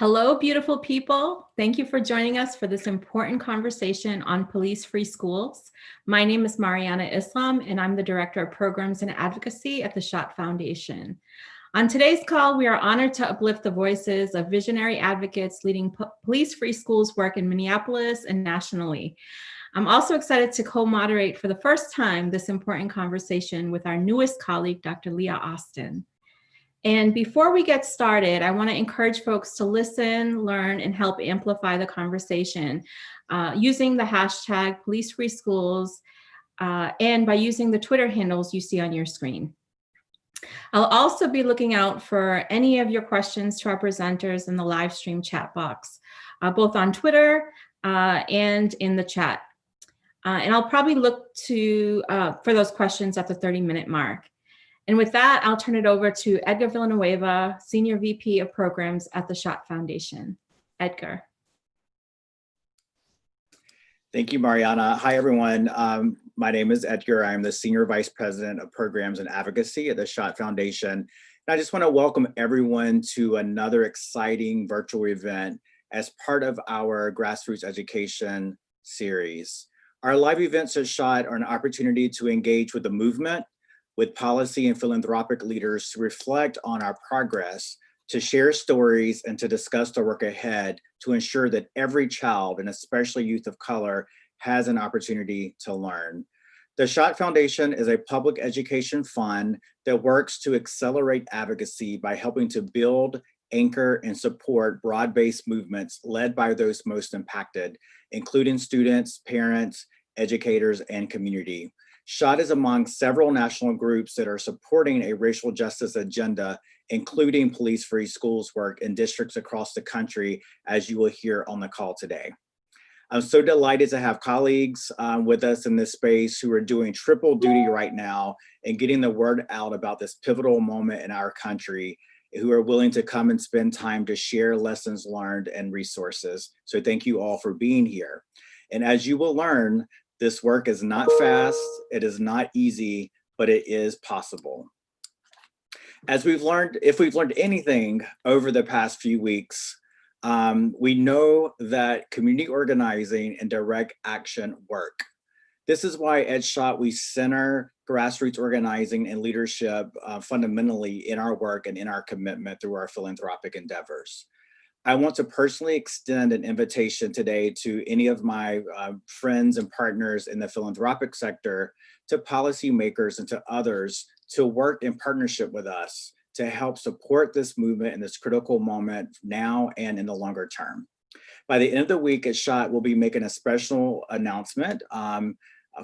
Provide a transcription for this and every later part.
Hello, beautiful people. Thank you for joining us for this important conversation on police-free schools. My name is Mariana Islam, and I'm the Director of Programs and Advocacy at the Schott Foundation. On today's call, we are honored to uplift the voices of visionary advocates leading police-free schools work in Minneapolis and nationally. I'm also excited to co-moderate for the first time this important conversation with our newest colleague, Dr. Leah Austin. And before we get started, I want to encourage folks to listen, learn, and help amplify the conversation using the hashtag #PoliceFreeSchools and by using the Twitter handles you see on your screen. I'll also be looking out for any of your questions to our presenters in the live stream chat box, both on Twitter and in the chat. And I'll probably look to for those questions at the 30-minute mark. And with that, I'll turn it over to Edgar Villanueva, Senior VP of Programs at the Schott Foundation. Edgar. Thank you, Mariana. Hi, everyone. My name is Edgar. I'm the Senior Vice President of Programs and Advocacy at the Schott Foundation. And I just want to welcome everyone to another exciting virtual event as part of our grassroots education series. Our live events at Schott are an opportunity to engage with the movement, with policy and philanthropic leaders to reflect on our progress, to share stories, and to discuss the work ahead to ensure that every child, and especially youth of color, has an opportunity to learn. The Schott Foundation is a public education fund that works to accelerate advocacy by helping to build, anchor, and support broad-based movements led by those most impacted, including students, parents, educators, and community. Schott is among several national groups that are supporting a racial justice agenda, including police-free schools work in districts across the country, as you will hear on the call today. I'm so delighted to have colleagues with us in this space who are doing triple duty right now and getting the word out about this pivotal moment in our country, who are willing to come and spend time to share lessons learned and resources. So thank you all for being here. And as you will learn, this work is not fast, it is not easy, but it is possible. As we've learned, if we've learned anything over the past few weeks, we know that community organizing and direct action work. This is why at Schott we center grassroots organizing and leadership fundamentally in our work and in our commitment through our philanthropic endeavors. I want to personally extend an invitation today to any of my friends and partners in the philanthropic sector, to policymakers and to others to work in partnership with us to help support this movement in this critical moment now and in the longer term. By the end of the week at Schott, we'll be making a special announcement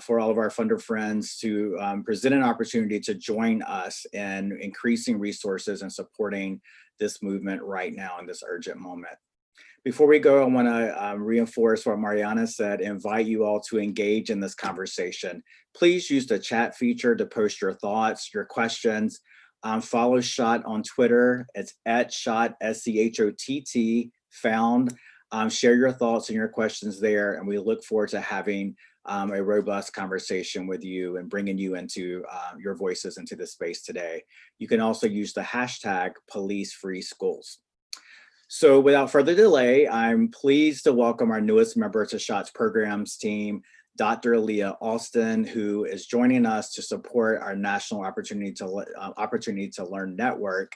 for all of our funder friends to present an opportunity to join us in increasing resources and supporting this movement right now in this urgent moment. Before we go, I want to reinforce what Mariana said, invite you all to engage in this conversation. Please use the chat feature to post your thoughts, your questions. Follow Schott on Twitter. It's at Schott, SCHOTT, found. Share your thoughts and your questions there, and we look forward to having a robust conversation with you and bringing you into your voices into this space today. You can also use the hashtag #PoliceFreeSchools. So without further delay, I'm pleased to welcome our newest member to Schott's programs team, Dr. Leah Austin, who is joining us to support our National Opportunity to Learn Network,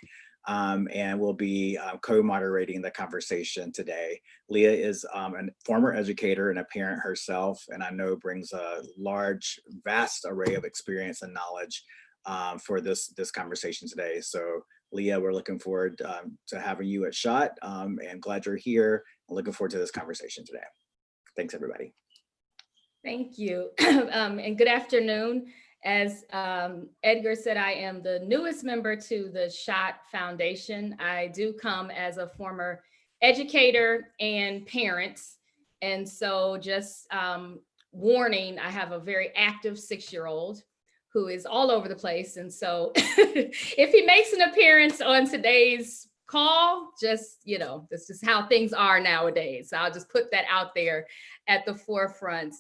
and will be co-moderating the conversation today. Leah is a former educator and a parent herself, and I know brings a large, vast array of experience and knowledge for this conversation today. So Leah, we're looking forward to having you at Schott, and glad you're here. I'm looking forward to this conversation today. Thanks, everybody. Thank you, and good afternoon. As Edgar said, I am the newest member to the Schott Foundation. I do come as a former educator and parent. And so just warning, I have a very active 6-year-old who is all over the place. And so if he makes an appearance on today's call, just, this is how things are nowadays. So I'll just put that out there at the forefront.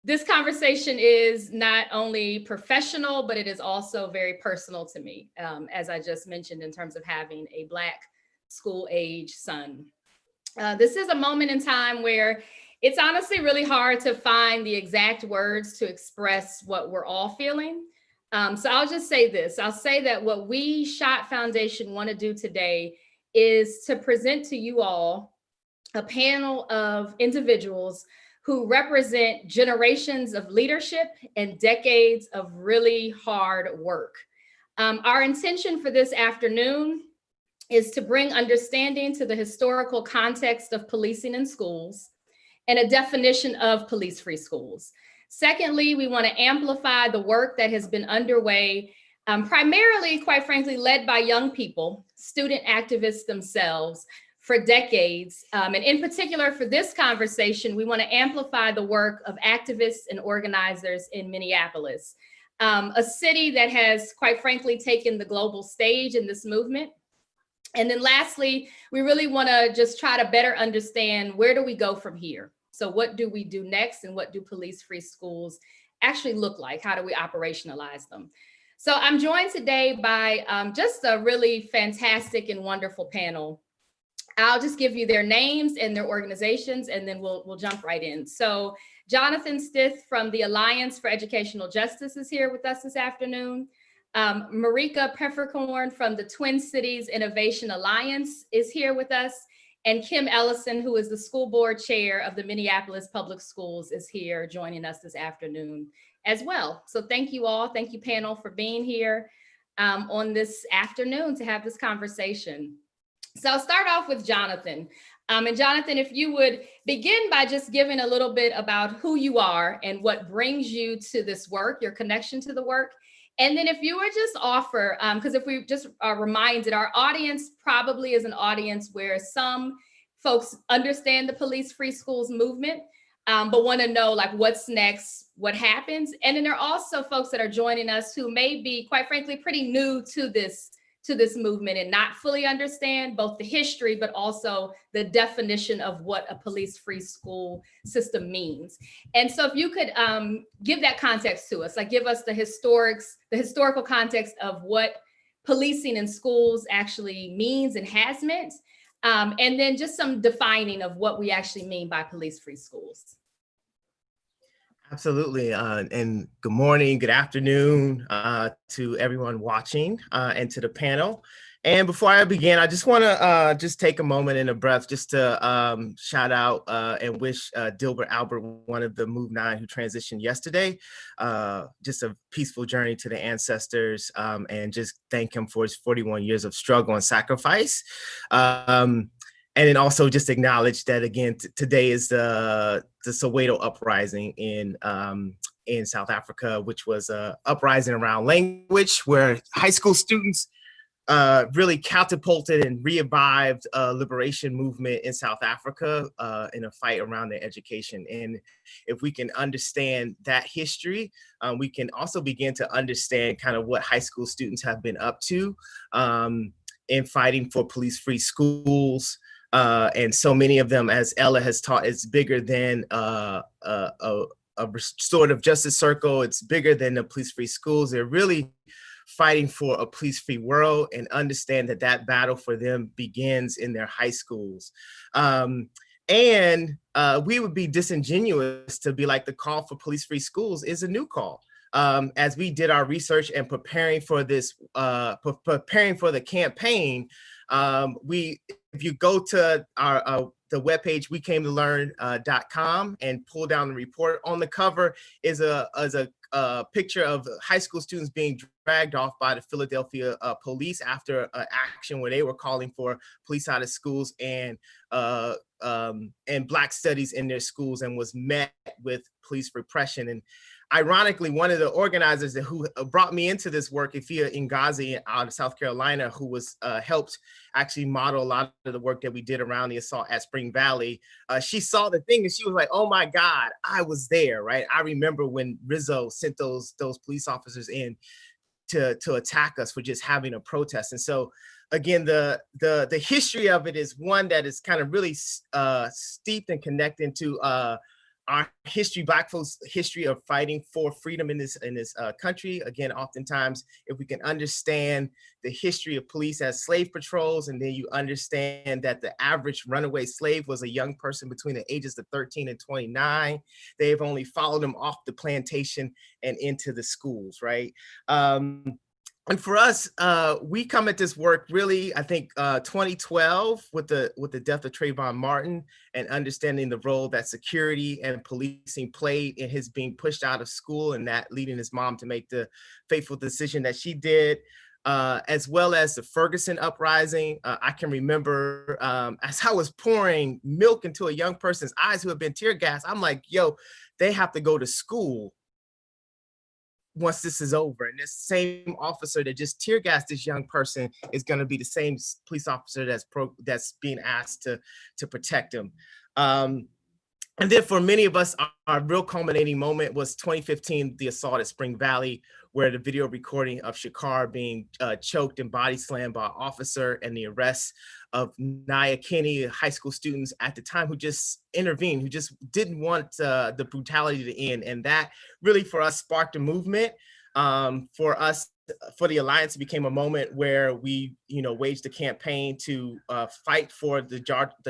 This conversation is not only professional, but it is also very personal to me, as I just mentioned, in terms of having a Black school age son. This is a moment in time where it's honestly really hard to find the exact words to express what we're all feeling. So I'll just say this. I'll say that what we SHOT Foundation want to do today is to present to you all a panel of individuals who represent generations of leadership and decades of really hard work. Our intention for this afternoon is to bring understanding to the historical context of policing in schools and a definition of police-free schools. Secondly, we want to amplify the work that has been underway, primarily, quite frankly, led by young people, student activists themselves, for decades. And in particular, for this conversation, we want to amplify the work of activists and organizers in Minneapolis, a city that has, quite frankly, taken the global stage in this movement. And then lastly, we really want to just try to better understand, where do we go from here? So what do we do next, and what do police-free schools actually look like? How do we operationalize them? So I'm joined today by just a really fantastic and wonderful panel. I'll just give you their names and their organizations, and then we'll jump right in. So Jonathan Stith from the Alliance for Educational Justice is here with us this afternoon. Marika Pfefferkorn from the Twin Cities Innovation Alliance is here with us. And Kim Ellison, who is the school board chair of the Minneapolis Public Schools, is here joining us this afternoon as well. So thank you all. Thank you, panel, for being here on this afternoon to have this conversation. So I'll start off with Jonathan. And Jonathan, if you would begin by just giving a little bit about who you are and what brings you to this work, your connection to the work. And then if you would just offer, because if we just are reminded, our audience probably is an audience where some folks understand the police-free schools movement, but want to know like what's next, what happens. And then there are also folks that are joining us who may be, quite frankly, pretty new to this movement and not fully understand both the history, but also the definition of what a police-free school system means. And so if you could give that context to us, like give us the historical context of what policing in schools actually means and has meant, and then just some defining of what we actually mean by police-free schools. Absolutely. And good morning, good afternoon to everyone watching and to the panel. And before I begin, I just want to just take a moment and a breath just to shout out and wish Dilbert Albert, one of the Move 9 who transitioned yesterday, just a peaceful journey to the ancestors, and just thank him for his 41 years of struggle and sacrifice. And then also just acknowledge that, again, today is the Soweto uprising in South Africa, which was an uprising around language, where high school students really catapulted and revived a liberation movement in South Africa in a fight around their education. And if we can understand that history, we can also begin to understand kind of what high school students have been up to in fighting for police-free schools. And so many of them, as Ella has taught, it's bigger than a restorative justice circle. It's bigger than the police-free schools. They're really fighting for a police-free world, and understand that that battle for them begins in their high schools. And we would be disingenuous to be like, the call for police-free schools is a new call. As we did our research and preparing for this, preparing for the campaign, if you go to the webpage wecametolearn.com and pull down the report, on the cover is a picture of high school students being dragged off by the Philadelphia police after an action where they were calling for police out of schools and Black studies in their schools, and was met with police repression. And ironically, one of the organizers who brought me into this work, Ifia Ngazi out of South Carolina, who was helped actually model a lot of the work that we did around the assault at Spring Valley, she saw the thing and she was like, oh my God, I was there, right? I remember when Rizzo sent those police officers in to attack us for just having a protest. And so again, the history of it is one that is kind of really steeped and connected to our history, Black folks' history of fighting for freedom in this country. Again, oftentimes, if we can understand the history of police as slave patrols, and then you understand that the average runaway slave was a young person between the ages of 13 and 29, they've only followed them off the plantation and into the schools, right? And for us, we come at this work really, I think, 2012 with the death of Trayvon Martin, and understanding the role that security and policing played in his being pushed out of school, and that leading his mom to make the fateful decision that she did, as well as the Ferguson uprising. I can remember as I was pouring milk into a young person's eyes who had been tear gassed, I'm like, yo, they have to go to school once this is over. And this same officer that just tear gassed this young person is going to be the same police officer that's being asked to protect him. And then for many of us, our real culminating moment was 2015, the assault at Spring Valley, where the video recording of Shakar being choked and body slammed by an officer, and the arrest of Nia Kinney, high school students at the time who just intervened, who just didn't want the brutality to end. And that really for us sparked a movement. For us, for the Alliance, it became a moment where we, waged a campaign to fight for the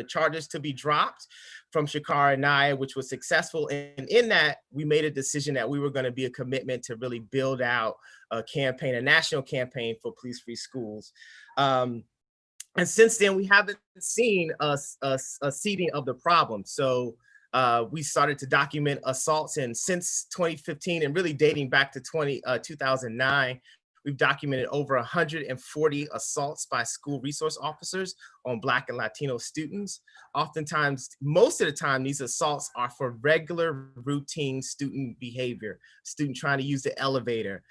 charges to be dropped from Shakar and Nia, which was successful. And in that, we made a decision that we were going to be a commitment to really build out a campaign, a national campaign for police-free schools. And since then, we haven't seen a seeding of the problem. So we started to document assaults, and since 2015, and really dating back to 2009, we've documented over 140 assaults by school resource officers on Black and Latino students. Oftentimes, most of the time, these assaults are for regular routine student behavior, student trying to use the elevator.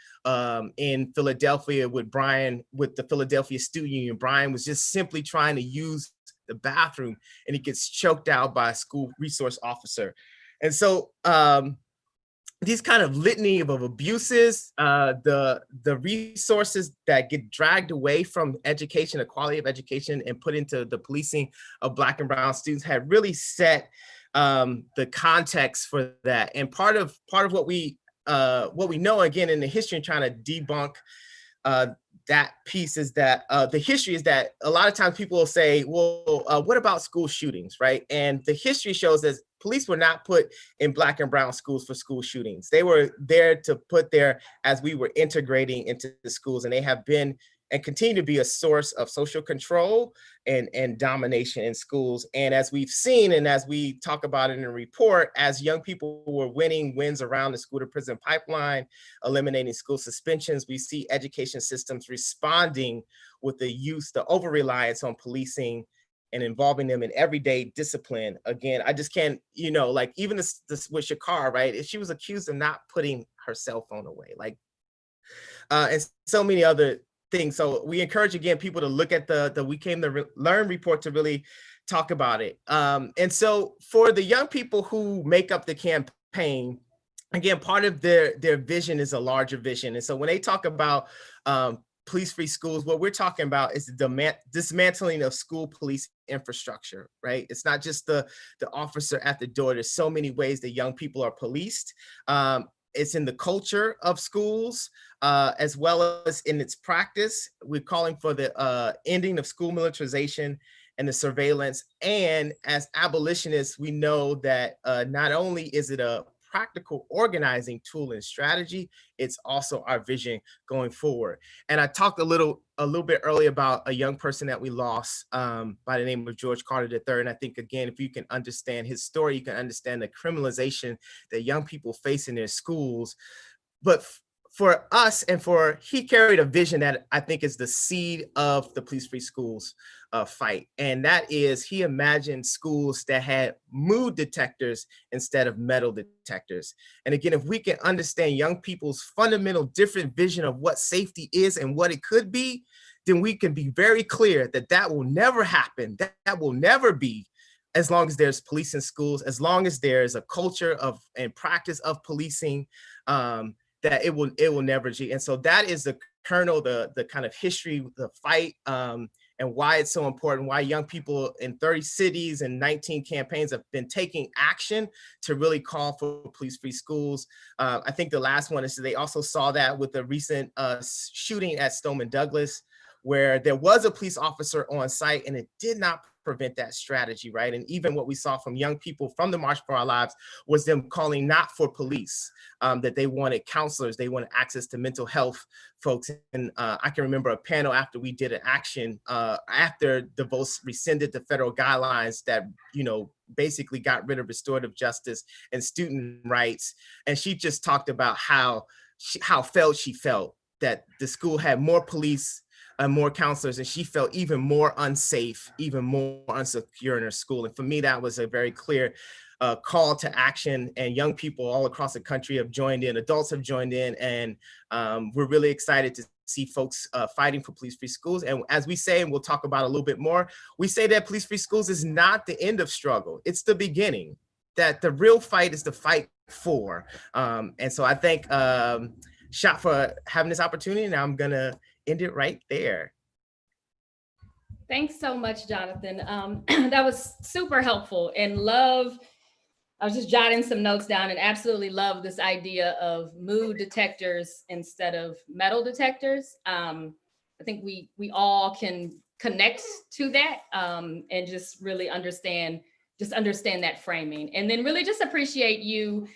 In Philadelphia with the Philadelphia Student Union, Brian was just simply trying to use the bathroom, and he gets choked out by a school resource officer. And so, these kind of litany of abuses, the resources that get dragged away from education, the quality of education, and put into the policing of Black and brown students had really set the context for that. And part of what we know, again, in the history and trying to debunk that piece is that the history is that a lot of times people will say, well, what about school shootings, right? And the history shows that police were not put in Black and brown schools for school shootings. They were there to put there as we were integrating into the schools, and they have been and continue to be a source of social control and domination in schools. And as we've seen, and as we talk about in the report, as young people were winning wins around the school to prison pipeline, eliminating school suspensions, we see education systems responding with the over-reliance on policing and involving them in everyday discipline. Again, I just can't, like even this with Shakar, right? If she was accused of not putting her cell phone away, and so many other things. So we encourage, again, people to look at the We Came to Learn report to really talk about it. And so for the young people who make up the campaign, again, part of their vision is a larger vision. And so when they talk about police-free schools, what we're talking about is the dismantling of school police infrastructure, right? It's not just the officer at the door. There's so many ways that young people are policed. It's in the culture of schools, as well as in its practice. We're calling for the ending of school militarization and the surveillance. And as abolitionists, we know that not only is it a practical organizing tool and strategy, it's also our vision going forward. And I talked a little bit earlier about a young person that we lost by the name of George Carter III. And I think, again, if you can understand his story, you can understand the criminalization that young people face in their schools. But for us, he carried a vision that I think is the seed of the police-free schools fight. And that is, he imagined schools that had mood detectors instead of metal detectors. And again, if we can understand young people's fundamental different vision of what safety is and what it could be, then we can be very clear that will never happen. That will never be, as long as there's police in schools, as long as there's a culture of and practice of policing, that it will never be. And so that is the kernel, the kind of history, the fight, and why it's so important, why young people in 30 cities and 19 campaigns have been taking action to really call for police-free schools. I think the last one is they also saw that with the recent shooting at Stoneman Douglas, where there was a police officer on site and it did not prevent that strategy, right? And even what we saw from young people from the March for Our Lives was them calling not for police, that they wanted counselors, they wanted access to mental health folks. And I can remember a panel after we did an action, after DeVos rescinded the federal guidelines that, basically got rid of restorative justice and student rights. And she just talked about how she felt that the school had more police and more counselors, and she felt even more unsafe, even more unsecure in her school. And for me, that was a very clear call to action, and young people all across the country have joined in, adults have joined in, and we're really excited to see folks fighting for police-free schools. And as we say, and we'll talk about a little bit more, we say that police-free schools is not the end of struggle, it's the beginning, that the real fight is the fight for. And so I thank SHOT for having this opportunity, and I'm gonna end it right there. Thanks so much, Jonathan. That was super helpful, and I was just jotting some notes down, and absolutely love this idea of mood detectors instead of metal detectors. I think we all can connect to that, and just really understand that framing, and then really just appreciate you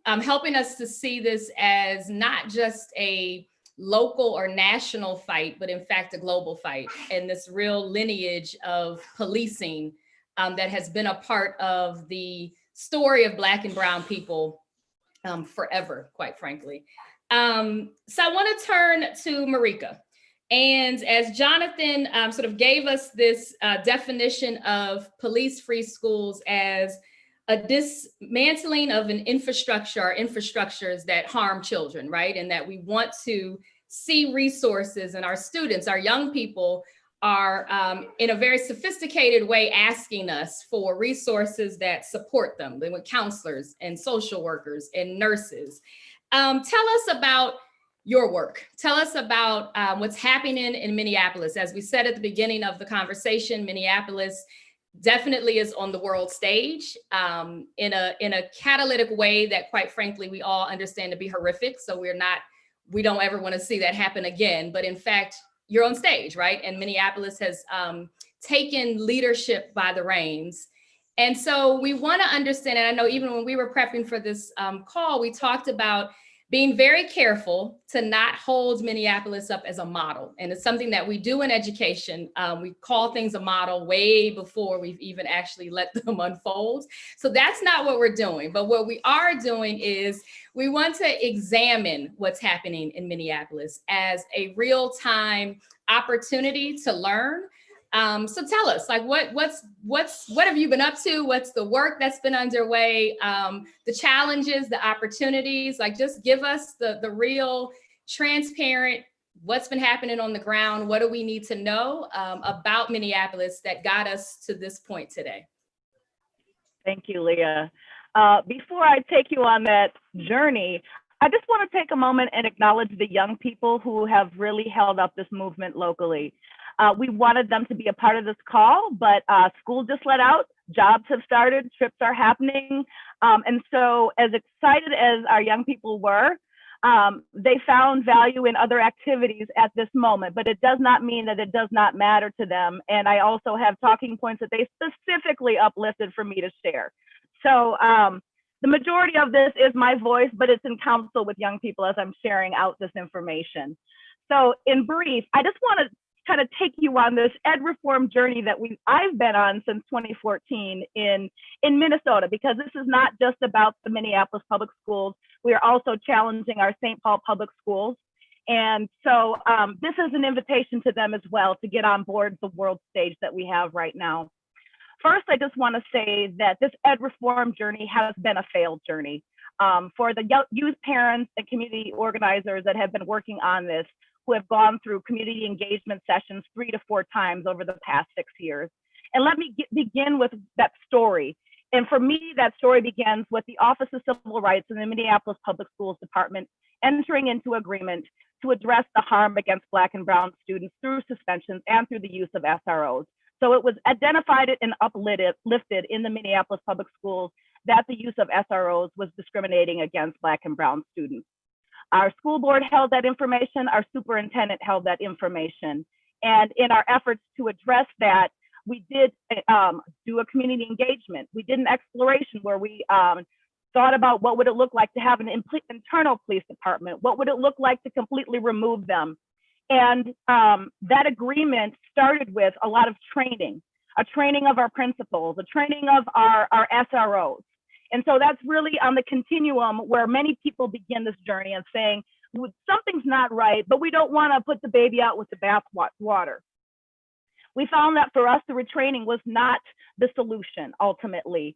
helping us to see this as not just a local or national fight, but in fact a global fight, and this real lineage of policing that has been a part of the story of Black and Brown people forever, quite frankly. So I want to turn to Marika. And as Jonathan sort of gave us this definition of police-free schools as a dismantling of an infrastructure or infrastructures that harm children, right? And that we want to see resources, and our students, our young people are in a very sophisticated way asking us for resources that support them. They want counselors and social workers and nurses. Tell us about your work. Tell us about what's happening in Minneapolis. As we said at the beginning of the conversation, Minneapolis definitely is on the world stage in a catalytic way that, quite frankly, we all understand to be horrific. So we don't ever want to see that happen again. But in fact, you're on stage, right? And Minneapolis has taken leadership by the reins. And so we want to understand, and I know even when we were prepping for this call, we talked about being very careful to not hold Minneapolis up as a model. And it's something that we do in education. We call things a model way before we've even actually let them unfold. So that's not what we're doing. But what we are doing is we want to examine what's happening in Minneapolis as a real-time opportunity to learn. So tell us, like, what have you been up to? What's the work that's been underway? The challenges, the opportunities, like, just give us the real, transparent, what's been happening on the ground. What do we need to know about Minneapolis that got us to this point today? Thank you, Leah. Before I take you on that journey, I just want to take a moment and acknowledge the young people who have really held up this movement locally. We wanted them to be a part of this call, but school just let out, jobs have started, trips are happening. And so as excited as our young people were, they found value in other activities at this moment, but it does not mean that it does not matter to them. And I also have talking points that they specifically uplifted for me to share. So the majority of this is my voice, but it's in council with young people as I'm sharing out this information. So in brief, I just want to kind of take you on this ed reform journey that I've been on since 2014 in Minnesota, because this is not just about the Minneapolis public schools. We are also challenging our St. Paul public schools. And so this is an invitation to them as well to get on board the world stage that we have right now. First, I just want to say that this ed reform journey has been a failed journey. For the youth parents and community organizers that have been working on this, who have gone through community engagement sessions 3 to 4 times over the past 6 years. And let me begin with that story. And for me, that story begins with the Office of Civil Rights in the Minneapolis Public Schools Department entering into agreement to address the harm against Black and Brown students through suspensions and through the use of SROs. So it was identified and uplifted in the Minneapolis Public Schools that the use of SROs was discriminating against Black and Brown students. Our school board held that information, our superintendent held that information. And in our efforts to address that, we did do a community engagement. We did an exploration where we thought about what would it look like to have an internal police department? What would it look like to completely remove them? And that agreement started with a lot of training, a training of our principals, a training of our SROs. And so that's really on the continuum where many people begin this journey and saying, something's not right, but we don't want to put the baby out with the bathwater. We found that for us, the retraining was not the solution ultimately.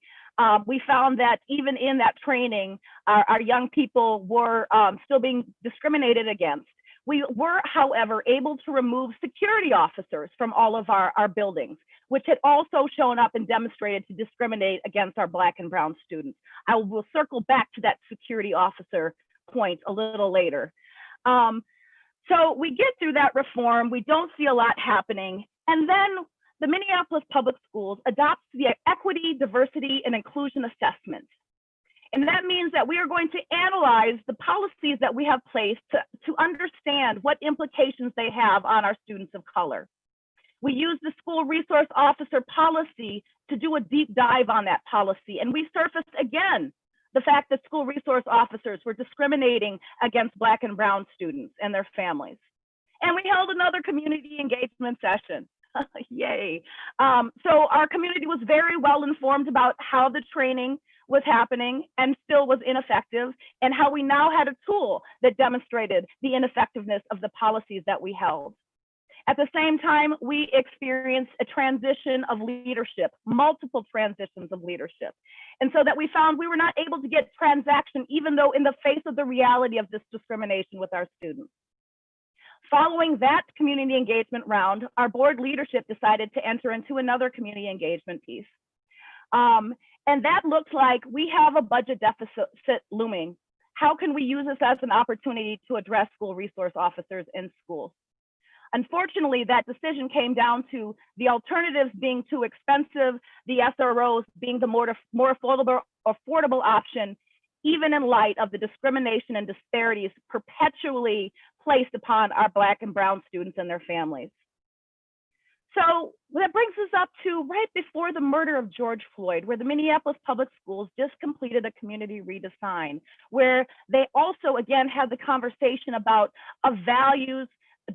We found that even in that training, our young people were still being discriminated against. We were, however, able to remove security officers from all of our buildings, which had also shown up and demonstrated to discriminate against our Black and Brown students. I will circle back to that security officer point a little later. So we get through that reform, we don't see a lot happening, and then the Minneapolis Public Schools adopts the Equity, Diversity, and Inclusion Assessment. And that means that we are going to analyze the policies that we have placed to understand what implications they have on our students of color. We use the school resource officer policy to do a deep dive on that policy. And we surfaced again the fact that school resource officers were discriminating against Black and Brown students and their families. And we held another community engagement session. Yay. So our community was very well informed about how the training was happening and still was ineffective, and how we now had a tool that demonstrated the ineffectiveness of the policies that we held. At the same time, we experienced a transition of leadership, multiple transitions of leadership. And so that we found we were not able to get transaction, even though in the face of the reality of this discrimination with our students. Following that community engagement round, our board leadership decided to enter into another community engagement piece. And that looks like we have a budget deficit looming. How can we use this as an opportunity to address school resource officers in schools? Unfortunately, that decision came down to the alternatives being too expensive, the SROs being the more affordable option, even in light of the discrimination and disparities perpetually placed upon our Black and Brown students and their families. So that brings us up to right before the murder of George Floyd, where the Minneapolis Public Schools just completed a community redesign, where they also, again, had the conversation about a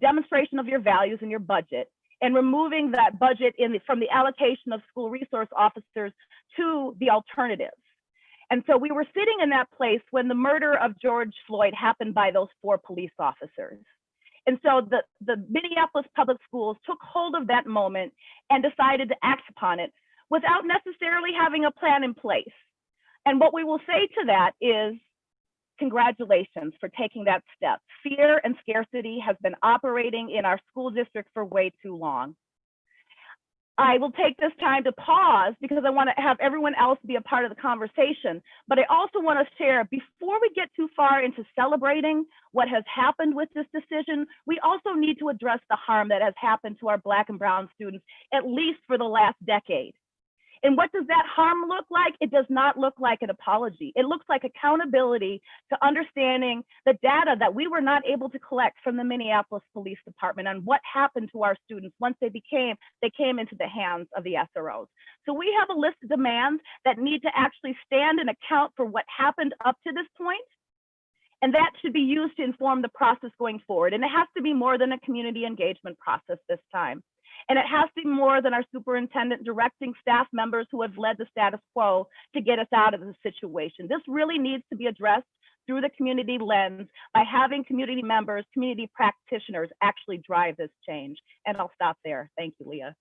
demonstration of your values and your budget, and removing that budget from the allocation of school resource officers to the alternatives. And so we were sitting in that place when the murder of George Floyd happened by those 4 police officers. And so the Minneapolis Public Schools took hold of that moment and decided to act upon it without necessarily having a plan in place. And what we will say to that is, congratulations for taking that step. Fear and scarcity has been operating in our school district for way too long. I will take this time to pause because I want to have everyone else be a part of the conversation, but I also want to share, before we get too far into celebrating what has happened with this decision, we also need to address the harm that has happened to our Black and Brown students, at least for the last decade. And what does that harm look like? It does not look like an apology. It looks like accountability to understanding the data that we were not able to collect from the Minneapolis Police Department on what happened to our students once they came into the hands of the SROs. So we have a list of demands that need to actually stand and account for what happened up to this point. And that should be used to inform the process going forward. And it has to be more than a community engagement process this time. And it has to be more than our superintendent directing staff members who have led the status quo to get us out of the situation. This really needs to be addressed through the community lens by having community members, community practitioners actually drive this change. And I'll stop there. Thank you, Leah.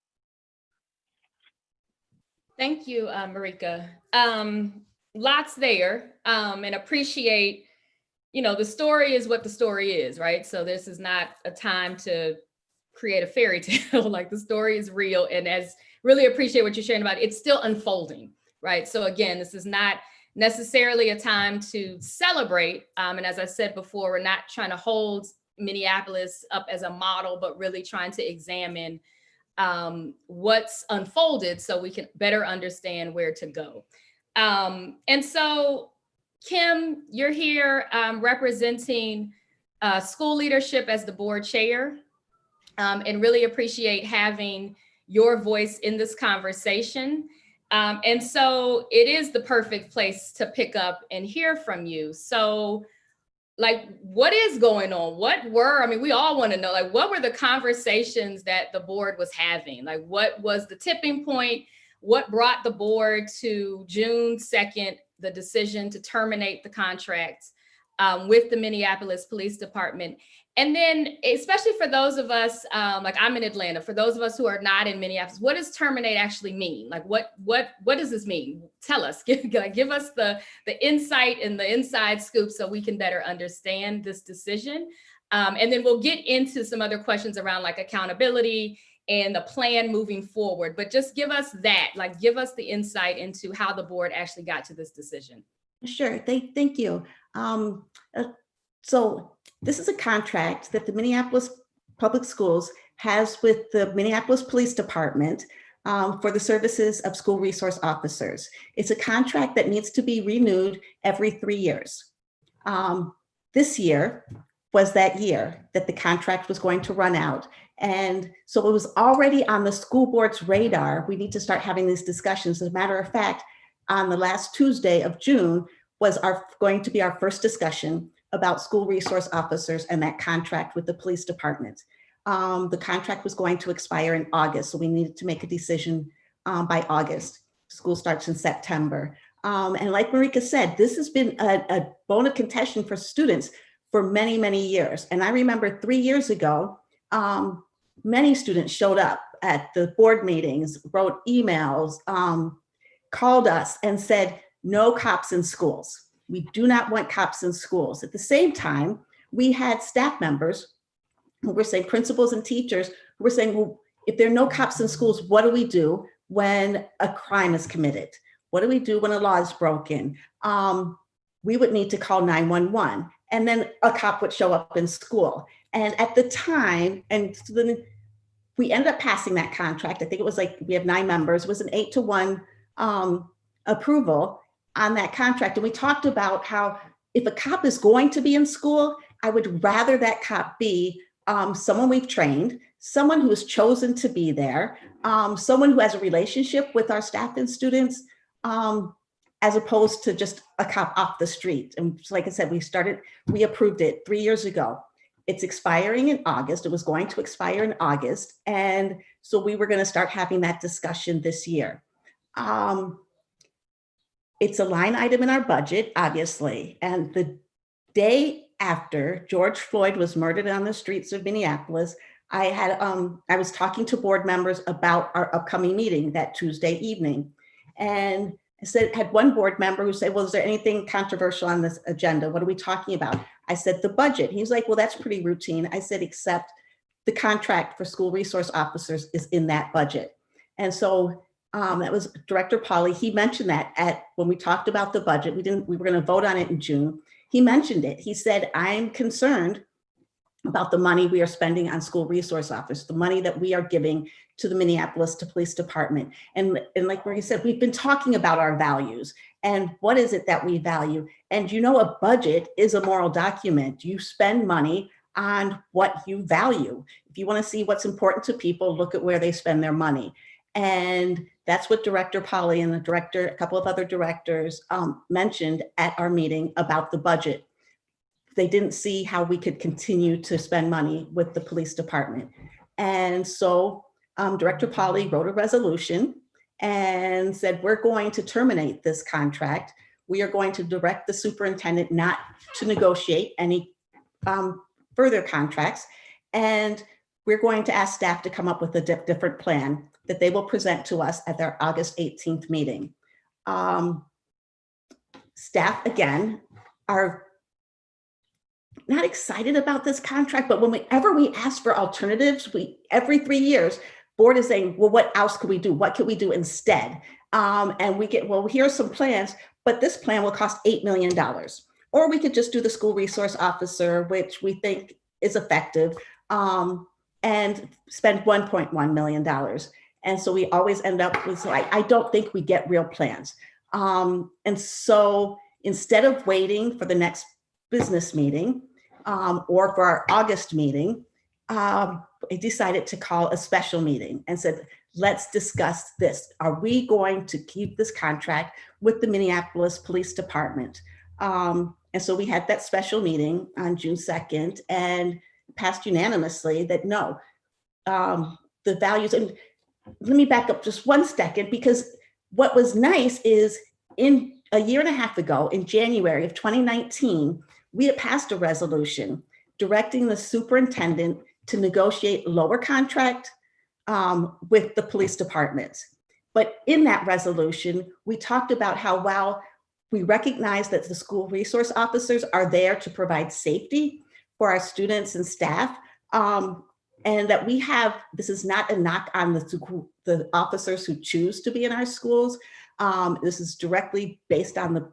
Thank you, Marika. Lots there, and appreciate, the story is what the story is, right? So this is not a time to create a fairy tale. Like, the story is real, and as really appreciate what you're sharing about, it's still unfolding, right? So again, this is not necessarily a time to celebrate. And as I said before, we're not trying to hold Minneapolis up as a model, but really trying to examine what's unfolded so we can better understand where to go. And so, Kim, you're here representing school leadership as the board chair, and really appreciate having your voice in this conversation. And so it is the perfect place to pick up and hear from you. So, like, what is going on? We all want to know, like, what were the conversations that the board was having? Like, what was the tipping point? What brought the board to June 2nd, the decision to terminate the contract with the Minneapolis Police Department? And then, especially for those of us, like I'm in Atlanta, for those of us who are not in Minneapolis, what does terminate actually mean? Like, what does this mean? Tell us, give us the insight and the inside scoop so we can better understand this decision. And then we'll get into some other questions around like accountability and the plan moving forward. But just give us that, like, give us the insight into how the board actually got to this decision. Sure, thank you. So this is a contract that the Minneapolis Public Schools has with the Minneapolis Police Department for the services of school resource officers. It's a contract that needs to be renewed every 3 years. This year was that year that the contract was going to run out. And so it was already on the school board's radar. We need to start having these discussions. As a matter of fact, on the last Tuesday of June was going to be our first discussion about school resource officers and that contract with the police department. The contract was going to expire in August, so we needed to make a decision by August. School starts in September. And like Marika said, this has been a bone of contention for students for many, many years. And I remember 3 years ago, many students showed up at the board meetings, wrote emails, called us and said, no cops in schools. We do not want cops in schools. At the same time, we had staff members who were saying, principals and teachers who were saying, well, if there are no cops in schools, what do we do when a crime is committed? What do we do when a law is broken? We would need to call 911, and then a cop would show up in school. And at the time, and so then we ended up passing that contract. I think it was like, we have 9 members. It was an 8-to-1 approval on that contract. And we talked about how if a cop is going to be in school, I would rather that cop be someone we've trained, someone who has chosen to be there, someone who has a relationship with our staff and students, as opposed to just a cop off the street. And like I said, we approved it 3 years ago. It's expiring in August. It was going to expire in August. And so we were going to start having that discussion this year. It's a line item in our budget, obviously. And the day after George Floyd was murdered on the streets of Minneapolis, I was talking to board members about our upcoming meeting that Tuesday evening. And I had one board member who said, well, is there anything controversial on this agenda? What are we talking about? I said, the budget. He was like, well, that's pretty routine. I said, except the contract for school resource officers is in that budget. And so that was Director Pauly. He mentioned that when we talked about the budget. We were going to vote on it in June. He mentioned it. He said, I'm concerned about the money we are spending on school resource officers, the money that we are giving to the Minneapolis Police Department. And like Marie said, we've been talking about our values and what is it that we value. And a budget is a moral document. You spend money on what you value. If you want to see what's important to people, look at where they spend their money. And that's what Director Pauly and a couple of other directors mentioned at our meeting about the budget. They didn't see how we could continue to spend money with the police department. And so Director Pauly wrote a resolution and said, we're going to terminate this contract. We are going to direct the superintendent not to negotiate any further contracts. And we're going to ask staff to come up with a different plan that they will present to us at their August 18th meeting. Staff, again, are not excited about this contract, but whenever we ask for alternatives, every 3 years, board is saying, well, what else could we do? What could we do instead? And we get, well, here's some plans, but this plan will cost $8 million. Or we could just do the school resource officer, which we think is effective, and spend $1.1 million. And so we always end up with, so I don't think we get real plans. And so instead of waiting for the next business meeting or for our August meeting, I decided to call a special meeting and said, let's discuss this. Are we going to keep this contract with the Minneapolis Police Department? And so we had that special meeting on June 2nd and passed unanimously that no, the values, and let me back up just 1 second, because what was nice is in a year and a half ago, in January of 2019, we had passed a resolution directing the superintendent to negotiate lower contract with the police departments. But in that resolution, we talked about how while we recognize that the school resource officers are there to provide safety for our students and staff, and that we have, this is not a knock on the officers who choose to be in our schools. This is directly based on the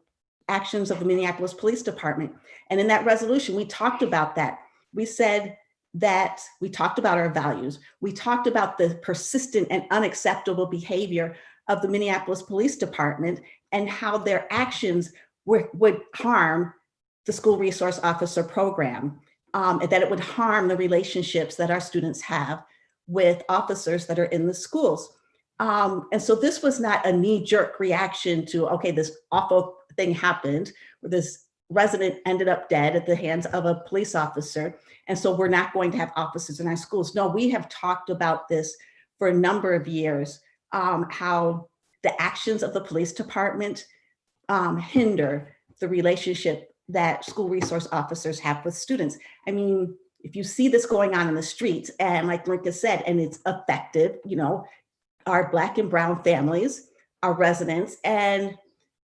actions of the Minneapolis Police Department. And in that resolution, we talked about that. We said that we talked about our values. We talked about the persistent and unacceptable behavior of the Minneapolis Police Department and how their actions would harm the school resource officer program, and that it would harm the relationships that our students have with officers that are in the schools. And so this was not a knee-jerk reaction to, okay, this awful thing happened, where this resident ended up dead at the hands of a police officer. And so we're not going to have officers in our schools. No, we have talked about this for a number of years, how the actions of the police department hinder the relationship that school resource officers have with students. I mean, if you see this going on in the streets, and like Rinka said, and it's affected, you know, our Black and brown families, our residents, and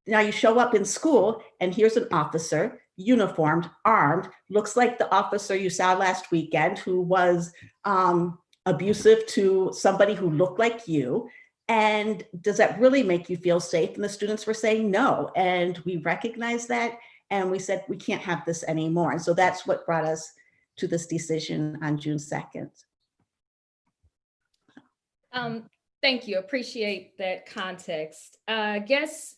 now you show up in school and here's an officer, uniformed, armed, looks like the officer you saw last weekend who was abusive to somebody who looked like you. And does that really make you feel safe? And the students were saying no. And we recognized that. And we said, we can't have this anymore. And so that's what brought us to this decision on June 2nd. Thank you. Appreciate that context. I guess,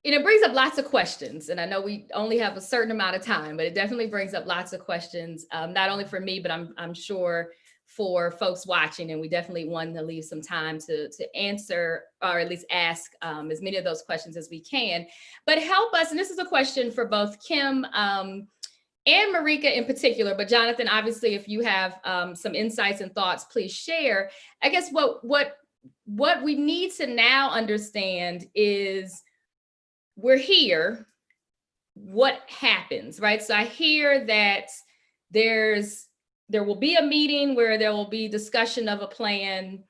and it brings up lots of questions. And I know we only have a certain amount of time, but it definitely brings up lots of questions, not only for me, but I'm sure for folks watching. And we definitely want to leave some time to answer, or at least ask as many of those questions as we can. But help us, and this is a question for both Kim and Marika in particular, but Jonathan, obviously, if you have some insights and thoughts, please share. I guess what we need to now understand is we're here, what happens, right? So I hear that there will be a meeting where there will be discussion of a plan.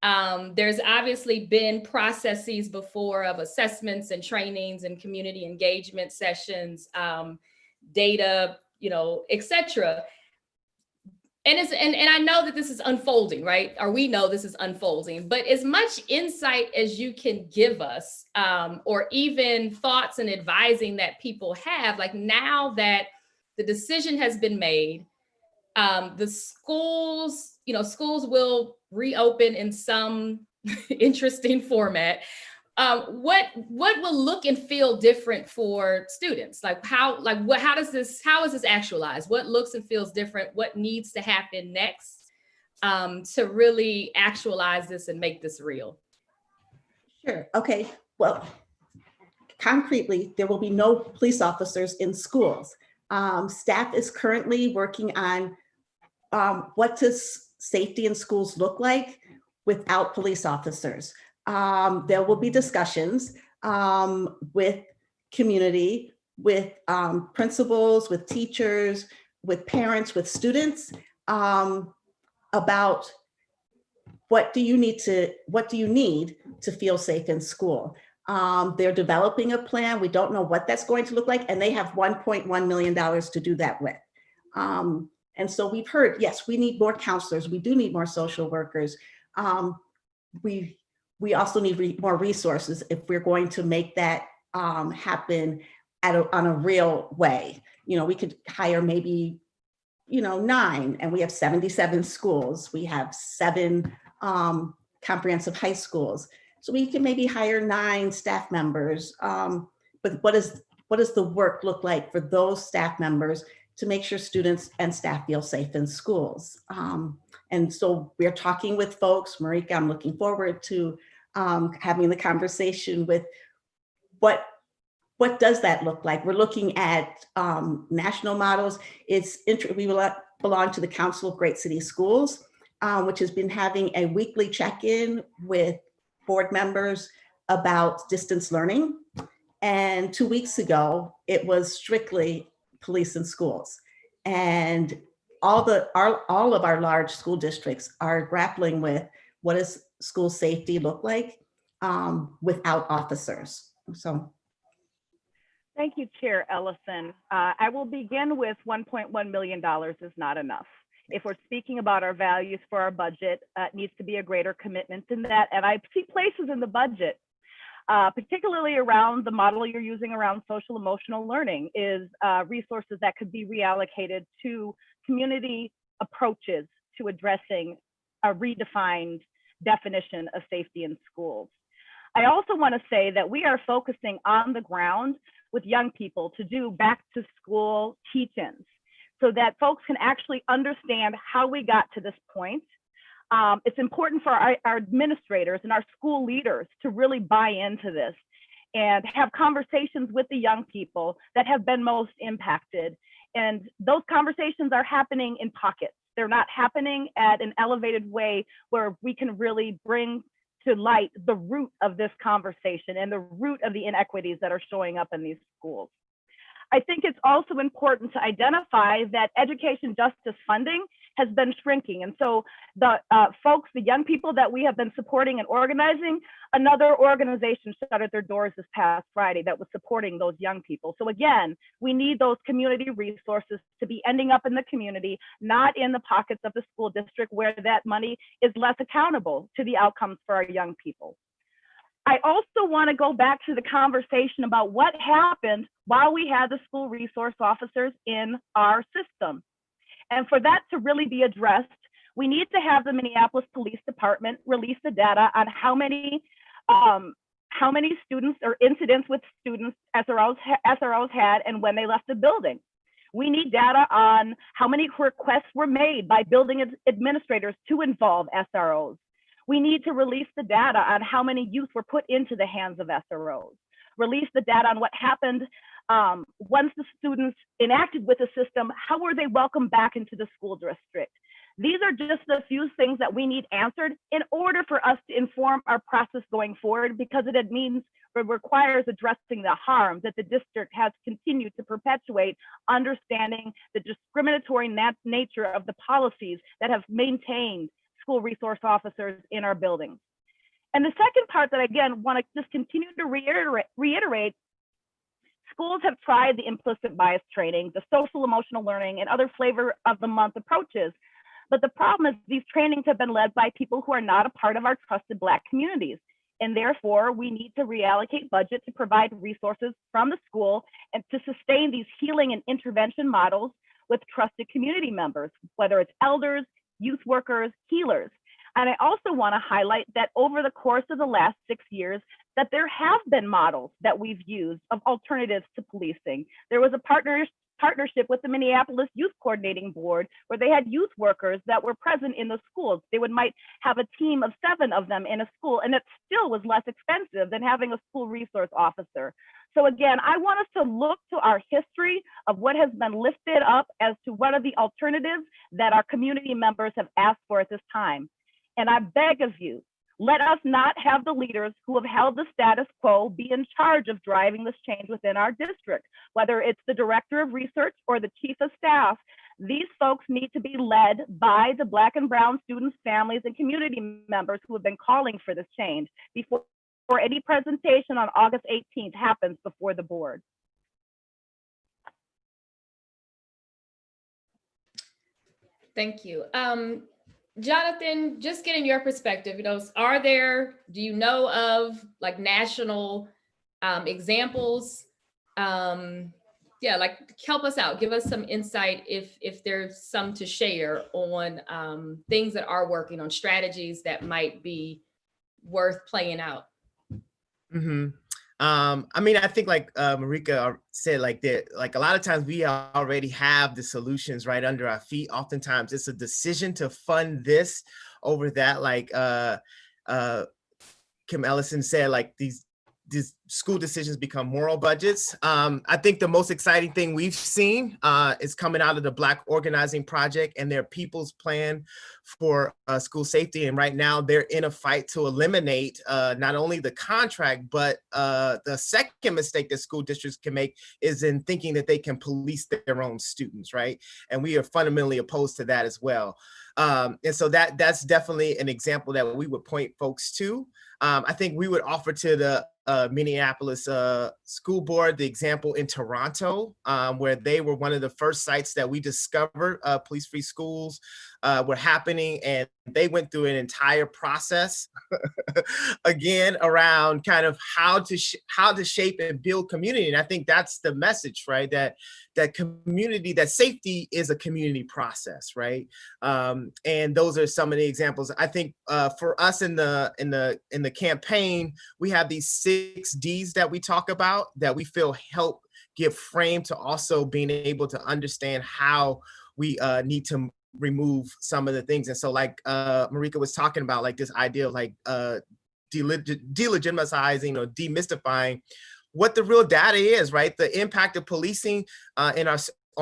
There's obviously been processes before of assessments and trainings and community engagement sessions, data, you know, et cetera. And I know that this is unfolding, right? Or we know this is unfolding, but as much insight as you can give us, or even thoughts and advising that people have, like now that the decision has been made, the schools, you know, schools will reopen in some interesting format. What will look and feel different for students? How is this actualized? What looks and feels different? What needs to happen next to really actualize this and make this real? Sure. Okay. Well, concretely, there will be no police officers in schools. Staff is currently working on what does safety in schools look like without police officers. There will be discussions with community, with principals, with teachers, with parents, with students about what do you need to feel safe in school. They're developing a plan. We don't know what that's going to look like, and they have $1.1 million to do that with. And so we've heard, yes, we need more counselors. We do need more social workers. we also need more resources if we're going to make that happen on a real way. We could hire maybe 9, and we have 77 schools. We have 7 comprehensive high schools. So we can maybe hire 9 staff members. But what does the work look like for those staff members to make sure students and staff feel safe in schools? And so we're talking with folks. Marika, I'm looking forward to having the conversation with what does that look like? We're looking at national models. We belong to the Council of Great City Schools, which has been having a weekly check-in with board members about distance learning. And 2 weeks ago, it was strictly police and schools. And all of our large school districts are grappling with what does school safety look like without officers. So. Thank you, Chair Ellison. I will begin with $1.1 million is not enough. If we're speaking about our values for our budget, it needs to be a greater commitment than that. And I see places in the budget, particularly around the model you're using around social emotional learning, is resources that could be reallocated to community approaches to addressing a redefined definition of safety in schools. I also want to say that we are focusing on the ground with young people to do back to school teach-ins so that folks can actually understand how we got to this point. It's important for our administrators and our school leaders to really buy into this and have conversations with the young people that have been most impacted. And those conversations are happening in pockets. They're not happening at an elevated way where we can really bring to light the root of this conversation and the root of the inequities that are showing up in these schools. I think it's also important to identify that education justice funding has been shrinking. And so the folks, the young people that we have been supporting and organizing, another organization shuttered their doors this past Friday that was supporting those young people. So again, we need those community resources to be ending up in the community, not in the pockets of the school district where that money is less accountable to the outcomes for our young people. I also want to go back to the conversation about what happened while we had the school resource officers in our system. And for that to really be addressed, we need to have the Minneapolis Police Department release the data on how many students or incidents with students SROs had and when they left the building. We need data on how many requests were made by building administrators to involve SROs. We need to release the data on how many youth were put into the hands of SROs. Release the data on what happened once the students enacted with the system, how were they welcomed back into the school district? These are just a few things that we need answered in order for us to inform our process going forward, because it requires addressing the harm that the district has continued to perpetuate, understanding the discriminatory nature of the policies that have maintained school resource officers in our buildings. And the second part that I, again, want to just continue to reiterate, schools have tried the implicit bias training, the social emotional learning, and other flavor of the month approaches. But the problem is these trainings have been led by people who are not a part of our trusted Black communities. And therefore, we need to reallocate budget to provide resources from the school and to sustain these healing and intervention models with trusted community members, whether it's elders, youth workers, healers. And I also want to highlight that over the course of the last 6 years, that there have been models that we've used of alternatives to policing. There was a partnership with the Minneapolis Youth Coordinating Board where they had youth workers that were present in the schools. They might have a team of 7 of them in a school, and it still was less expensive than having a school resource officer. So again, I want us to look to our history of what has been lifted up as to what are the alternatives that our community members have asked for at this time. And I beg of you, let us not have the leaders who have held the status quo be in charge of driving this change within our district, whether it's the director of research or the chief of staff. These folks need to be led by the Black and brown students, families, and community members who have been calling for this change before any presentation on August 18th happens before the board. Thank you. Jonathan, just getting your perspective, do you know of like national examples? Yeah, like help us out, give us some insight if there's some to share on things that are working, on strategies that might be worth playing out. Mm-hmm. I mean, I think like Marika said, like a lot of times we already have the solutions right under our feet. Oftentimes it's a decision to fund this over that. Like Kim Ellison said, like these school decisions become moral budgets. I think the most exciting thing we've seen is coming out of the Black Organizing Project and their People's Plan for School Safety. And right now they're in a fight to eliminate not only the contract, but the second mistake that school districts can make is in thinking that they can police their own students, right? And we are fundamentally opposed to that as well. And so that's definitely an example that we would point folks to. I think we would offer to the Minneapolis school board the example in Toronto, where they were one of the first sites that we discovered police-free schools were happening, and they went through an entire process again around kind of how to shape and build community. And I think that's the message, right? That community, that safety is a community process, right? And those are some of the examples. I think for us in the campaign, we have these 6 Ds that we talk about that we feel help give frame to also being able to understand how we need to remove some of the things. And so like Marika was talking about, like this idea of like delegitimizing or demystifying what the real data is, right? The impact of policing on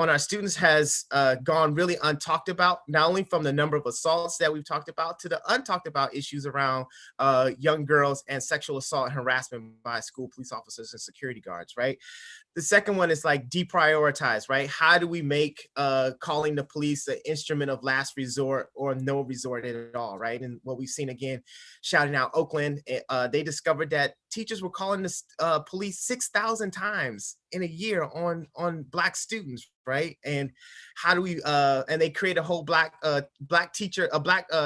our students has gone really untalked about, not only from the number of assaults that we've talked about to the untalked about issues around young girls and sexual assault and harassment by school police officers and security guards, right? The second one is like deprioritize, right? How do we make calling the police an instrument of last resort or no resort at all, right? And what we've seen again, shouting out Oakland, they discovered that teachers were calling the police 6,000 times in a year on Black students, right? And how do we, and they create a whole Black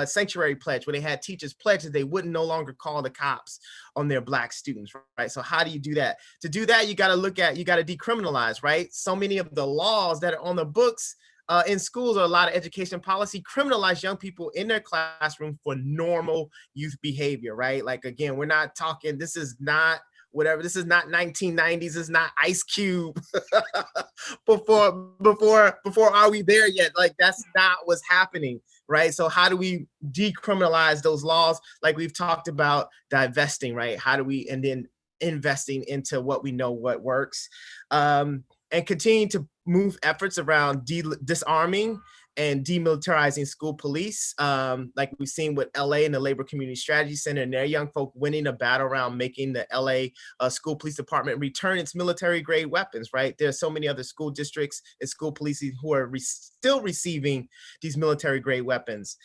sanctuary pledge where they had teachers pledge that they wouldn't no longer call the cops on their Black students, right? So how do you do that? To do that, you got to decriminalize, right? So many of the laws that are on the books in schools or a lot of education policy criminalize young people in their classroom for normal youth behavior, right? Like, again, we're not talking, this is not whatever, this is not 1990s, this is not Ice Cube before are we there yet? Like, that's not what's happening, right? So how do we decriminalize those laws? Like we've talked about divesting, right? How do we, and then investing into what we know what works, and continue to move efforts around disarming and demilitarizing school police, like we've seen with LA and the Labor Community Strategy Center and their young folk winning a battle around making the LA school police department return its military grade weapons, right? There are so many other school districts and school police who are still receiving these military grade weapons.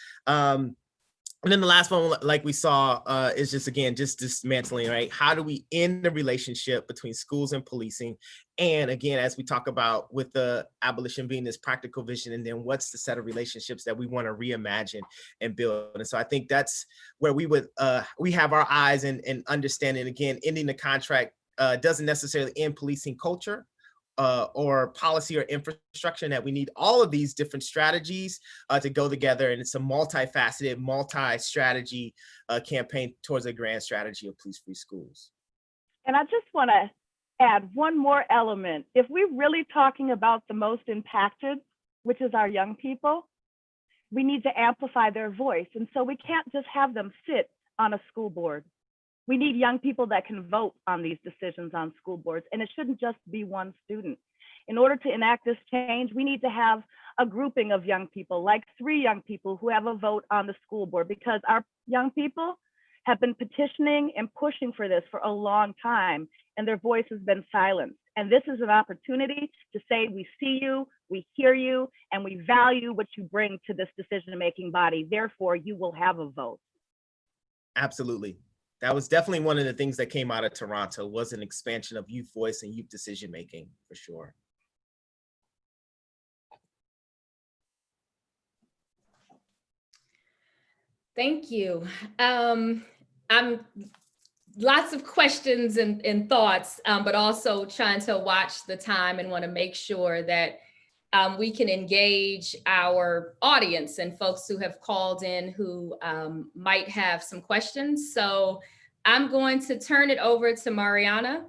And then the last one, like we saw, is just, again, just dismantling, right? How do we end the relationship between schools and policing? And again, as we talk about with the abolition being this practical vision, and then what's the set of relationships that we want to reimagine and build? And so I think that's where we have our eyes and understanding, again, ending the contract doesn't necessarily end policing culture, or policy or infrastructure, and that we need all of these different strategies to go together. And it's a multifaceted, multi-strategy campaign towards a grand strategy of police-free schools. And I just want to add one more element. If we're really talking about the most impacted, which is our young people, we need to amplify their voice. And so we can't just have them sit on a school board. We need young people that can vote on these decisions on school boards, and it shouldn't just be one student. In order to enact this change, we need to have a grouping of young people, like 3 young people who have a vote on the school board, because our young people have been petitioning and pushing for this for a long time, and their voice has been silenced. And this is an opportunity to say, we see you, we hear you, and we value what you bring to this decision-making body. Therefore, you will have a vote. Absolutely. That was definitely one of the things that came out of Toronto, was an expansion of youth voice and youth decision-making, for sure. Thank you. I'm lots of questions and thoughts, but also trying to watch the time and want to make sure that we can engage our audience and folks who have called in who might have some questions. So I'm going to turn it over to Mariana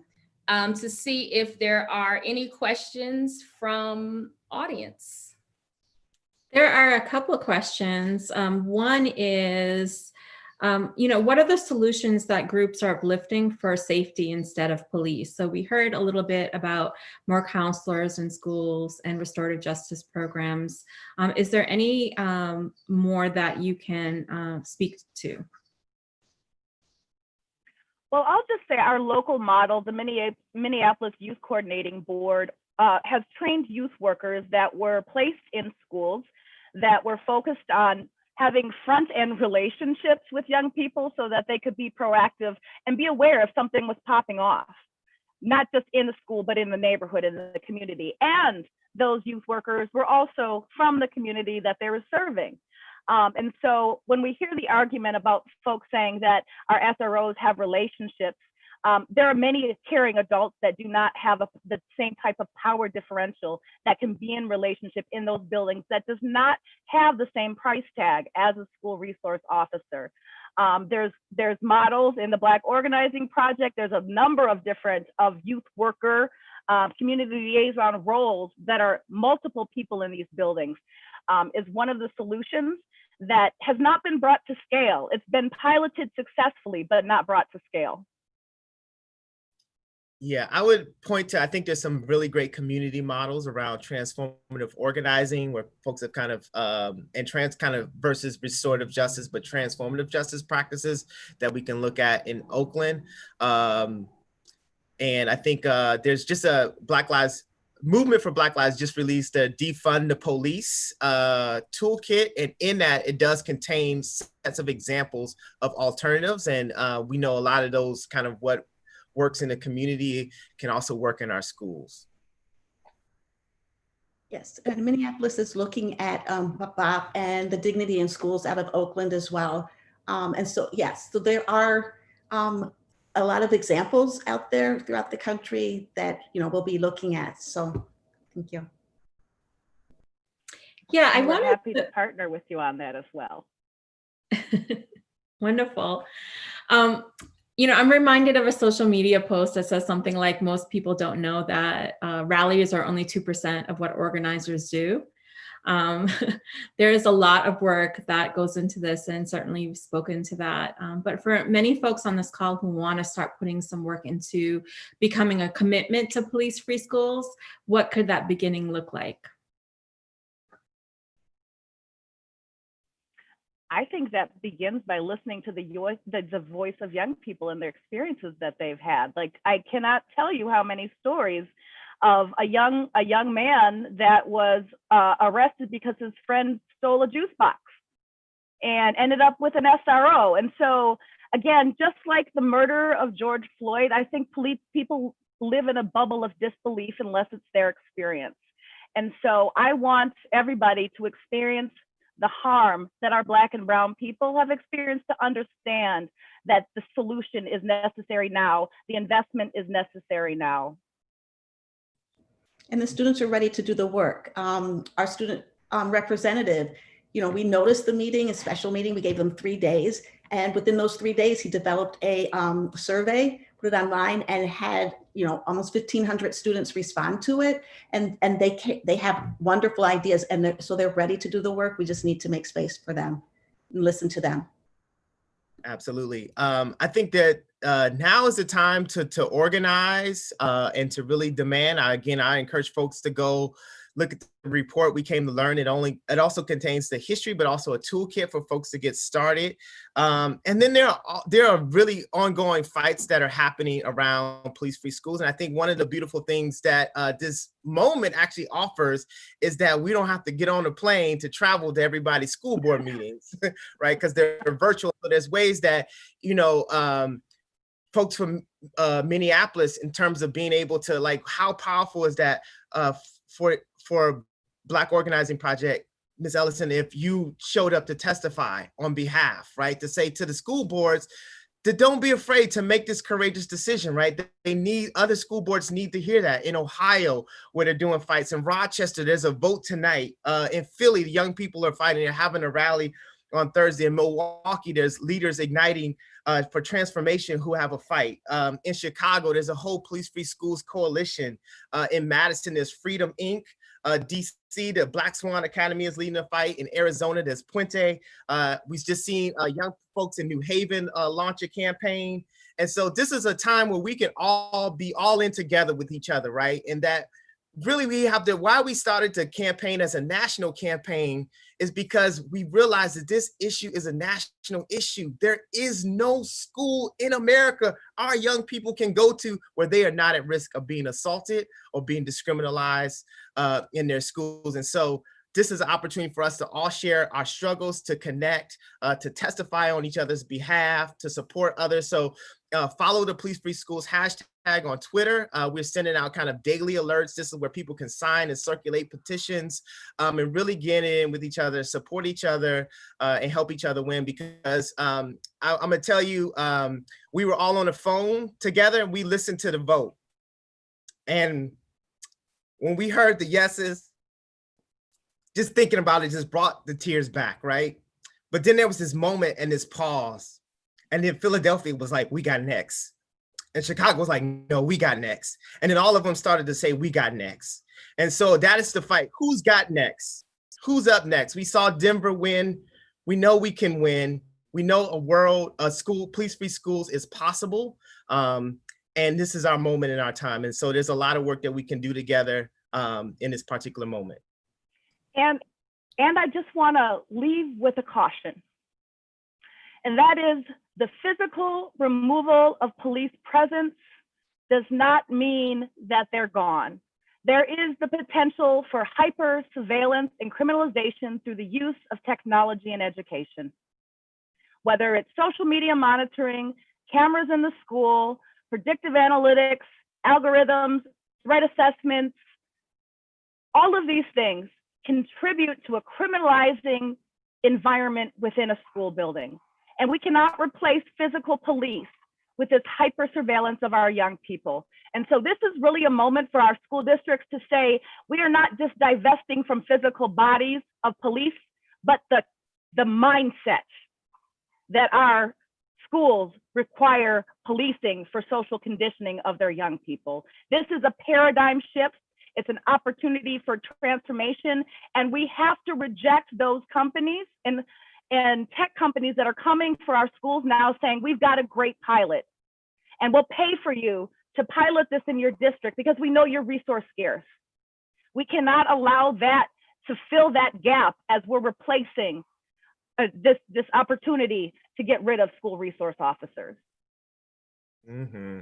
to see if there are any questions from audience. There are a couple of questions. One is, what are the solutions that groups are uplifting for safety instead of police? So we heard a little bit about more counselors in schools and restorative justice programs. Is there any more that you can speak to? Well, I'll just say our local model, the Minneapolis Youth Coordinating Board, has trained youth workers that were placed in schools that were focused on having front-end relationships with young people so that they could be proactive and be aware if something was popping off, not just in the school, but in the neighborhood, in the community. And those youth workers were also from the community that they were serving. And so when we hear the argument about folks saying that our SROs have relationships, there are many caring adults that do not have the same type of power differential that can be in relationship in those buildings that does not have the same price tag as a school resource officer. There's models in the Black Organizing Project. There's a number of different youth worker, community liaison roles that are multiple people in these buildings is one of the solutions that has not been brought to scale. It's been piloted successfully, but not brought to scale. Yeah, I would point to, I think there's some really great community models around transformative organizing where folks have kind of, versus restorative justice, but transformative justice practices that we can look at in Oakland. And I think there's just a Movement for Black Lives just released a Defund the Police toolkit. And in that, it does contain sets of examples of alternatives. And we know a lot of those kind of what works in the community can also work in our schools. Yes, and Minneapolis is looking at Bob and the dignity in schools out of Oakland as well. And so, yes, so there are a lot of examples out there throughout the country that, we'll be looking at. So thank you. Yeah, We're happy to partner with you on that as well. Wonderful. I'm reminded of a social media post that says something like, most people don't know that rallies are only 2% of what organizers do. There is a lot of work that goes into this, and certainly you've spoken to that. But for many folks on this call who want to start putting some work into becoming a commitment to police-free schools, what could that beginning look like? I think that begins by listening to the voice of young people and their experiences that they've had. Like, I cannot tell you how many stories of a young man that was arrested because his friend stole a juice box and ended up with an SRO. And so, again, just like the murder of George Floyd, I think people live in a bubble of disbelief unless it's their experience. And so I want everybody to experience the harm that our Black and Brown people have experienced to understand that the solution is necessary now, the investment is necessary now. And the students are ready to do the work. Our student representative, we noticed the meeting, a special meeting, we gave them 3 days. And within those 3 days, he developed a survey, put it online, and had almost 1,500 students respond to it. And they have wonderful ideas, and so they're ready to do the work. We just need to make space for them and listen to them. Absolutely. I think that now is the time to organize and to really demand. I encourage folks to go look at the report. We came to learn it also contains the history, but also a toolkit for folks to get started. And then there are really ongoing fights that are happening around police-free schools. And I think one of the beautiful things that this moment actually offers is that we don't have to get on a plane to travel to everybody's school board meetings, right? Because they're virtual. So there's ways that, folks from Minneapolis, in terms of being able to, how powerful is that for Black Organizing Project Ms. Ellison, if you showed up to testify on behalf, right? To say to the school boards, that don't be afraid to make this courageous decision, right? They need, other school boards need to hear that. In Ohio, where they're doing fights, in Rochester, there's a vote tonight. In Philly, the young people are fighting, they're having a rally on Thursday. In Milwaukee, there's leaders igniting for transformation who have a fight. In Chicago, there's a whole Police Free Schools coalition. In Madison, there's Freedom Inc. DC, the Black Swan Academy is leading a fight. In Arizona, there's Puente. We've just seen young folks in New Haven launch a campaign. And so this is a time where we can all be all in together with each other, right? And that really we have to, why we started to campaign as a national campaign is because we realize that this issue is a national issue. There is no school in America our young people can go to where they are not at risk of being assaulted or being discriminalized in their schools. And so this is an opportunity for us to all share our struggles, to connect, to testify on each other's behalf, to support others. So follow the Police Free Schools hashtag on Twitter. We're sending out kind of daily alerts. This is where people can sign and circulate petitions and really get in with each other, support each other, and help each other win. Because I'm gonna tell you, we were all on the phone together and we listened to the vote. And when we heard the yeses, just thinking about it just brought the tears back, right? But then there was this moment and this pause. And then Philadelphia was like, we got next. And Chicago was like, no, we got next. And then all of them started to say, we got next. And so that is the fight. Who's got next? Who's up next? We saw Denver win. We know we can win. We know a school, Police Free Schools is possible. And this is our moment in our time. And so there's a lot of work that we can do together in this particular moment. And I just want to leave with a caution. And that is the physical removal of police presence does not mean that they're gone. There is the potential for hyper surveillance and criminalization through the use of technology in education. Whether it's social media monitoring, cameras in the school, predictive analytics, algorithms, threat assessments, all of these things contribute to a criminalizing environment within a school building. And we cannot replace physical police with this hyper surveillance of our young people. And so this is really a moment for our school districts to say, we are not just divesting from physical bodies of police, but the mindset that our schools require policing for social conditioning of their young people. This is a paradigm shift. It's an opportunity for transformation. And we have to reject those companies and tech companies that are coming for our schools now saying, we've got a great pilot and we'll pay for you to pilot this in your district because we know you're resource scarce. We cannot allow that to fill that gap as we're replacing this opportunity to get rid of school resource officers. Mm-hmm.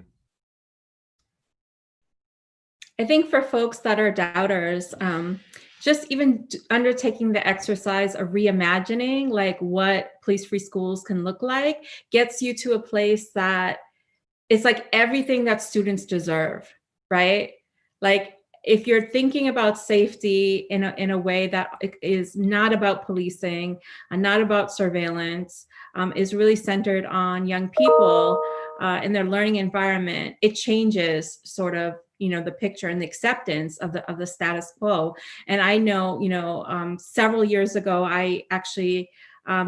I think for folks that are doubters, just even undertaking the exercise of reimagining like what police-free schools can look like gets you to a place that it's like everything that students deserve, right? Like if you're thinking about safety in a way that is not about policing and not about surveillance, is really centered on young people in their learning environment, it changes sort of the picture and the acceptance of the status quo. And I know, several years ago, I actually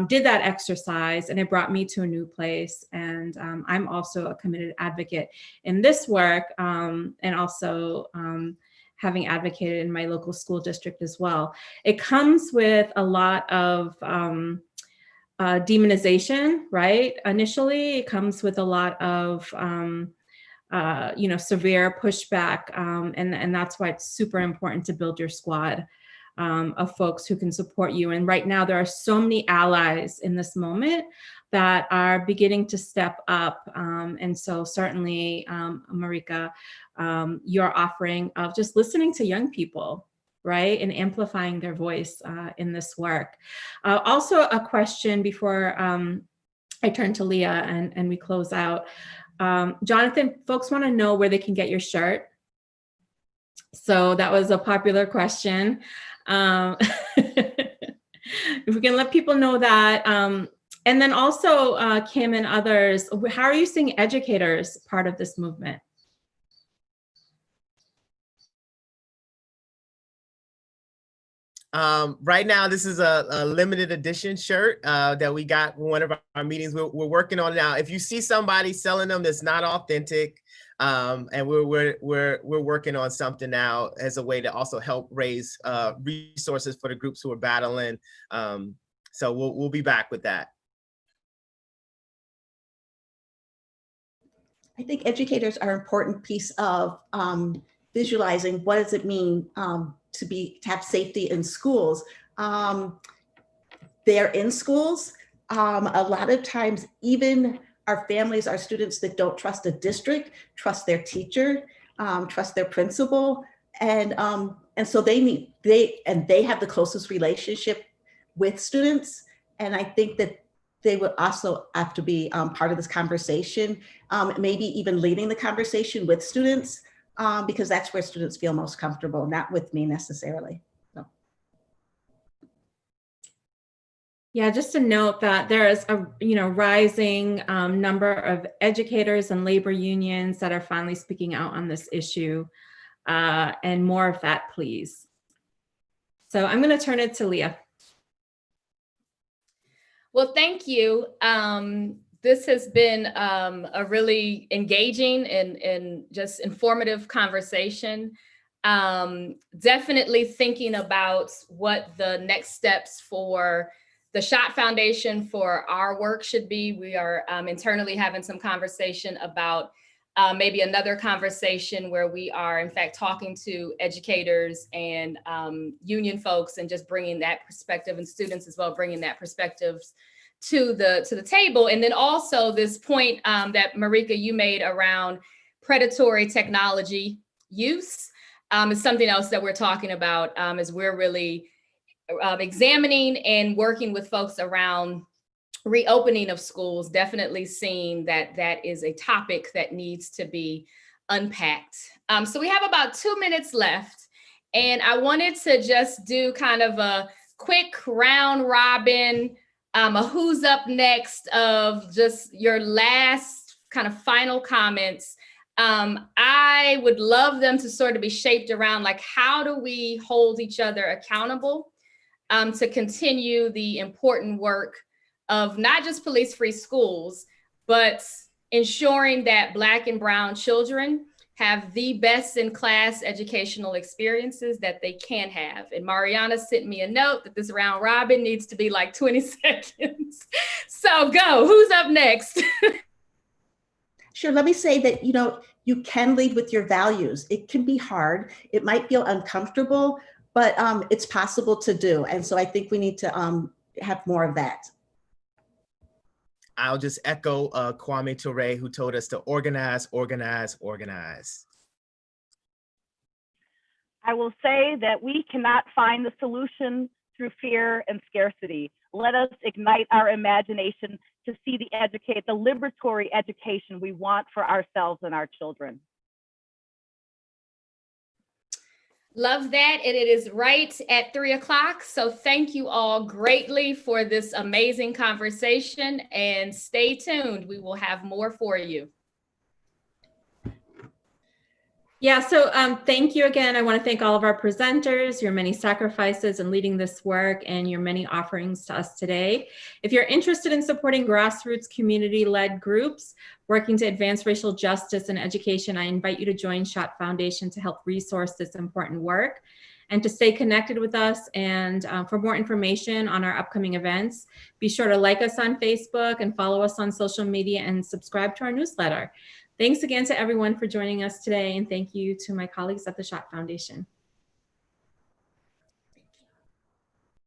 did that exercise and it brought me to a new place. And I'm also a committed advocate in this work and also having advocated in my local school district as well. It comes with a lot of demonization, right? Initially, it comes with a lot of severe pushback. And that's why it's super important to build your squad of folks who can support you. And right now there are so many allies in this moment that are beginning to step up. And so certainly, Marika, your offering of just listening to young people, right? And amplifying their voice in this work. Also a question before I turn to Leah and we close out. Jonathan, folks want to know where they can get your shirt. So that was a popular question. if we can let people know that. And then also, Kim and others, how are you seeing educators part of this movement? Right now, this is a limited edition shirt that we got in one of our meetings. We're working on it now. If you see somebody selling them that's not authentic, and we're working on something now as a way to also help raise resources for the groups who are battling. So we'll be back with that. I think educators are an important piece of visualizing what does it mean to have safety in schools. They're in schools. A lot of times, even our families, our students that don't trust a district, trust their teacher, trust their principal, and so they have the closest relationship with students. And I think that they would also have to be part of this conversation, maybe even leading the conversation with students, because that's where students feel most comfortable, not with me necessarily. So. Yeah, just to note that there is a rising number of educators and labor unions that are finally speaking out on this issue, and more of that, please. So I'm going to turn it to Leah. Well, thank you. This has been a really engaging and just informative conversation. Definitely thinking about what the next steps for the SHOT Foundation for our work should be. We are internally having some conversation about maybe another conversation where we are in fact talking to educators and union folks and just bringing that perspective, and students as well, bringing that perspective to the table. And then also this point that Marika, you made around predatory technology use is something else that we're talking about as we're really examining and working with folks around reopening of schools, definitely seeing that that is a topic that needs to be unpacked. So we have about 2 minutes left, and I wanted to just do kind of a quick round robin, a who's up next of just your last kind of final comments. I would love them to sort of be shaped around like, how do we hold each other accountable to continue the important work of not just police-free schools, but ensuring that Black and Brown children have the best in class educational experiences that they can have. And Mariana sent me a note that this round robin needs to be like 20 seconds. So go, who's up next? Sure, let me say that, you can lead with your values. It can be hard. It might feel uncomfortable, but it's possible to do. And so I think we need to have more of that. I'll just echo Kwame Ture, who told us to organize, organize, organize. I will say that we cannot find the solution through fear and scarcity. Let us ignite our imagination to see the liberatory education we want for ourselves and our children. Love that. And it is right at 3 o'clock. So thank you all greatly for this amazing conversation, and stay tuned. We will have more for you. Yeah, so thank you again. I want to thank all of our presenters, your many sacrifices in leading this work, and your many offerings to us today. If you're interested in supporting grassroots community-led groups working to advance racial justice and education, I invite you to join SHOT Foundation to help resource this important work and to stay connected with us. And for more information on our upcoming events, be sure to like us on Facebook and follow us on social media and subscribe to our newsletter. Thanks again to everyone for joining us today, and thank you to my colleagues at the SHOT Foundation.